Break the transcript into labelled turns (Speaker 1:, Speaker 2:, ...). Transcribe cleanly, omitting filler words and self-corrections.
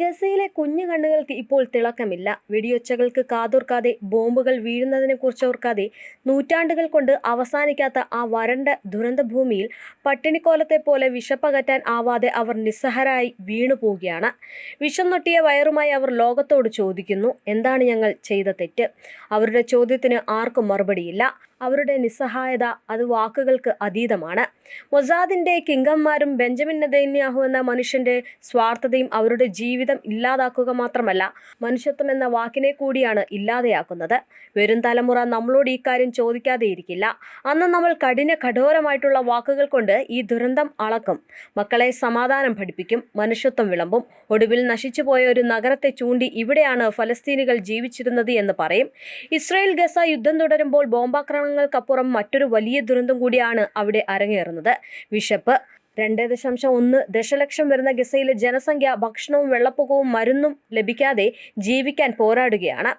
Speaker 1: ഗസയിലെ കുഞ്ഞു കണ്ണുകൾക്ക് ഇപ്പോൾ തിളക്കമില്ല. വെടിയൊച്ചകൾക്ക് കാതോർക്കാതെ, ബോംബുകൾ വീഴുന്നതിനെക്കുറിച്ച് ഓർക്കാതെ, നൂറ്റാണ്ടുകൾ കൊണ്ട് അവസാനിക്കാത്ത ആ വരണ്ട ദുരന്തഭൂമിയിൽ പട്ടിണിക്കോലത്തെപ്പോലെ വിശപ്പകറ്റാൻ ആവാതെ അവർ നിസ്സഹായരായി വീണുപോവുകയാണ്. വിശന്നൊട്ടിയ വയറുമായി അവർ ലോകത്തോട് ചോദിക്കുന്നു, എന്താണ് ഞങ്ങൾ ചെയ്ത തെറ്റ്? അവരുടെ ചോദ്യത്തിന് ആർക്കും മറുപടിയില്ല. അവരുടെ നിസ്സഹായത അത് വാക്കുകൾക്ക് അതീതമാണ്. മൊസാദിന്റെ കിങ്കന്മാരും ബെഞ്ചമിൻ നെതന്യാഹു എന്ന മനുഷ്യന്റെ സ്വാർത്ഥതയും അവരുടെ ജീവിതം ഇല്ലാതാക്കുക മാത്രമല്ല, മനുഷ്യത്വം എന്ന വാക്കിനെ കൂടിയാണ് ഇല്ലാതെയാക്കുന്നത്. വരും തലമുറ നമ്മളോട് ഈ കാര്യം ചോദിക്കാതെയിരിക്കില്ല. അന്ന് നമ്മൾ കഠോരമായിട്ടുള്ള വാക്കുകൾ കൊണ്ട് ഈ ദുരന്തം അളക്കും, മക്കളെ സമാധാനം പഠിപ്പിക്കും, മനുഷ്യത്വം വിളമ്പും. ഒടുവിൽ നശിച്ചുപോയ ഒരു നഗരത്തെ ചൂണ്ടി ഇവിടെയാണ് ഫലസ്തീനികൾ ജീവിച്ചിരുന്നത് എന്ന് പറയും. ഇസ്രായേൽ ഗസ യുദ്ധം തുടരുമ്പോൾ ബോംബാക്രമണങ്ങൾക്കപ്പുറം മറ്റൊരു വലിയ ദുരന്തം കൂടിയാണ് അവിടെ അരങ്ങേറുന്നത്: വിശപ്പ്. 2.1 ദശലക്ഷം വരുന്ന ഗസയിലെ ജനസംഖ്യ ഭക്ഷണവും വെള്ളപ്പൊക്കവും മരുന്നും ലഭിക്കാതെ ജീവിക്കാൻ പോരാടുകയാണ്.